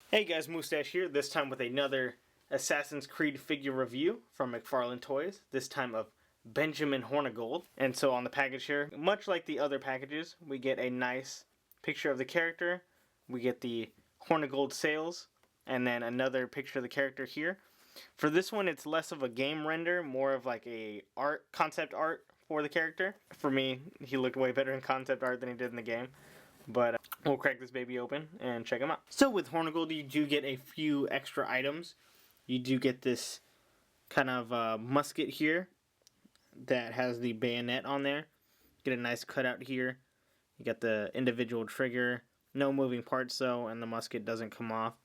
Hey guys, Mustache here, this time with another Assassin's Creed figure review from McFarlane Toys, this time of Benjamin Hornigold. And so on the package here, much like the other packages, we get a nice picture of the character, we get the Hornigold sails, and then another picture of the character here. For this one, it's less of a game render, more of like a concept art for the character. For me, he looked way better in concept art than he did in the game. But we'll crack this baby open and check them out. So with Hornigold, you do get a few extra items. You do get this kind of musket here that has the bayonet on there. Get a nice cutout here. You got the individual trigger. No moving parts though, and the musket doesn't come off.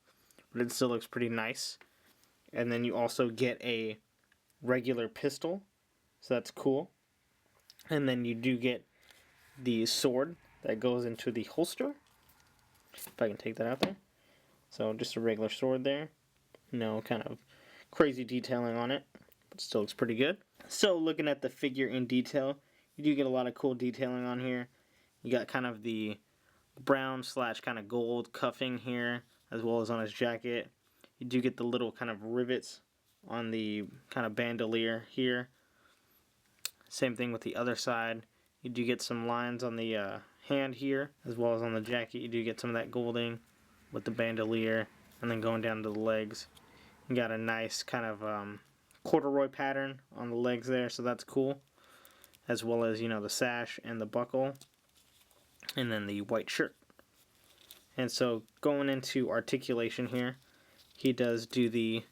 But it still looks pretty nice. And then you also get a regular pistol. So that's cool. And then you do get the sword that goes into the holster. If I can take that out there. So just a regular sword there. No kind of crazy detailing on it, but still looks pretty good. So looking at the figure in detail, you do get a lot of cool detailing on here. You got kind of the brown slash kind of gold cuffing here, as well as on his jacket. You do get the little kind of rivets on the kind of bandolier here. Same thing with the other side. You do get some lines on the hand here, as well as on the jacket. You do get some of that golding with the bandolier, and then going down to the legs. You got a nice kind of corduroy pattern on the legs there, so that's cool. As well as, you know, the sash and the buckle, and then the white shirt. And so going into articulation here, he does do the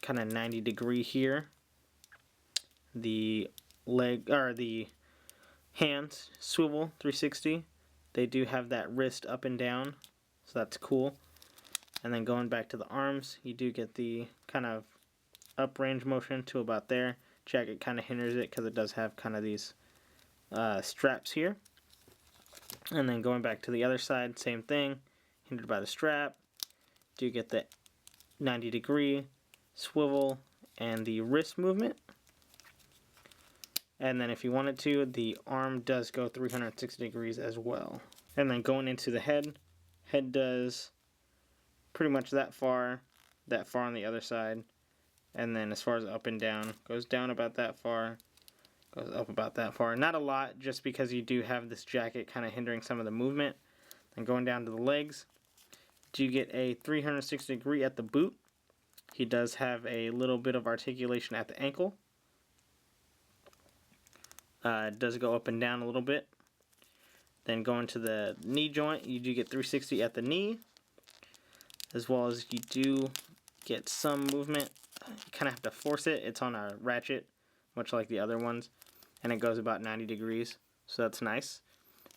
kind of 90-degree here. The leg, or the hands swivel 360. They do have that wrist up and down, so that's cool. And then going back to the arms, you do get the kind of up range motion to about there. Jacket kind of hinders it because it does have kind of these straps here. And then going back to the other side, same thing, hindered by the strap. Do get the 90-degree swivel and the wrist movement. And then if you wanted to, the arm does go 360 degrees as well. And then going into the head does pretty much that far on the other side. And then as far as up and down, goes down about that far, goes up about that far. Not a lot, just because you do have this jacket kind of hindering some of the movement. Then going down to the legs, do you get a 360 degree at the boot. He does have a little bit of articulation at the ankle. It does go up and down a little bit. Then going to the knee joint, you do get 360 at the knee, as well as you do get some movement. You kind of have to force it. It's on a ratchet, much like the other ones, and it goes about 90 degrees, so that's nice.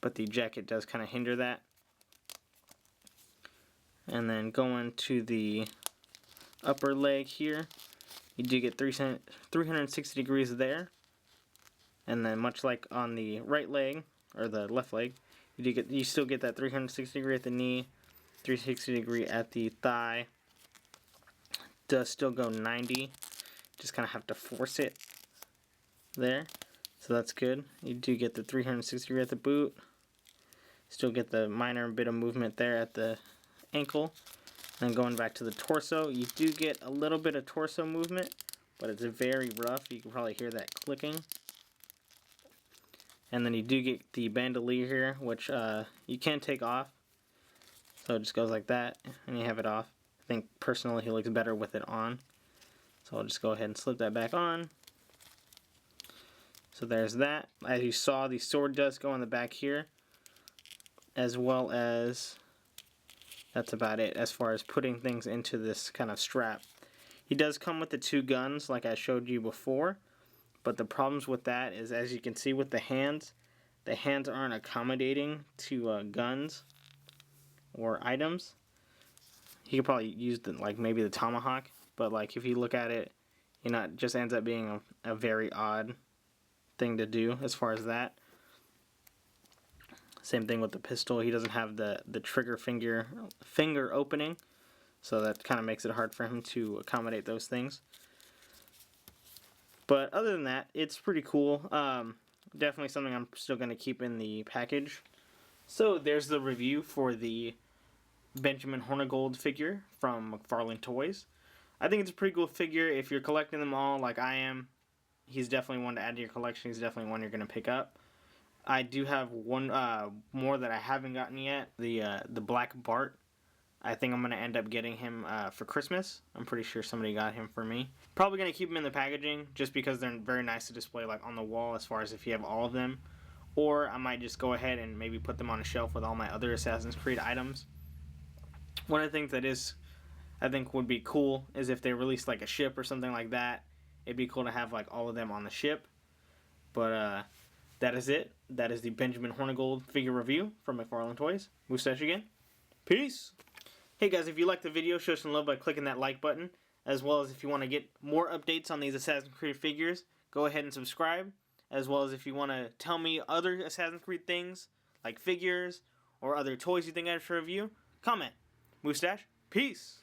But the jacket does kind of hinder that. And then going to the upper leg here, you do get 360 degrees there. And then much like on the right leg, or the left leg, you still get that 360 degree at the knee, 360 degree at the thigh. Does still go 90, just kind of have to force it there, so that's good. You do get the 360 degree at the boot, still get the minor bit of movement there at the ankle. Then going back to the torso, you do get a little bit of torso movement, but it's very rough. You can probably hear that clicking. And then you do get the bandolier here, which you can take off. So it just goes like that, and you have it off. I think personally he looks better with it on. So I'll just go ahead and slip that back on. So there's that. As you saw, the sword does go on the back here. As well as, that's about it as far as putting things into this kind of strap. He does come with the two guns like I showed you before. But the problems with that is, as you can see with the hands aren't accommodating to guns or items. He could probably use like maybe the tomahawk, but like if you look at it, you know, it just ends up being a very odd thing to do as far as that. Same thing with the pistol. He doesn't have the trigger finger opening, so that kind of makes it hard for him to accommodate those things. But other than that, it's pretty cool. Definitely something I'm still going to keep in the package. So there's the review for the Benjamin Hornigold figure from McFarlane Toys. I think it's a pretty cool figure. If you're collecting them all like I am, he's definitely one to add to your collection. He's definitely one you're going to pick up. I do have one more that I haven't gotten yet. The Black Bart. I think I'm going to end up getting him for Christmas. I'm pretty sure somebody got him for me. Probably going to keep him in the packaging just because they're very nice to display like on the wall as far as if you have all of them. Or I might just go ahead and maybe put them on a shelf with all my other Assassin's Creed items. One of the things that I think would be cool is if they released like a ship or something like that. It'd be cool to have like all of them on the ship. But that is it. That is the Benjamin Hornigold figure review from McFarlane Toys. Mustache again. Peace. Hey guys, if you liked the video, show some love by clicking that like button. As well as if you want to get more updates on these Assassin's Creed figures, go ahead and subscribe. As well as if you want to tell me other Assassin's Creed things, like figures, or other toys you think I should review, comment. Mustache, peace.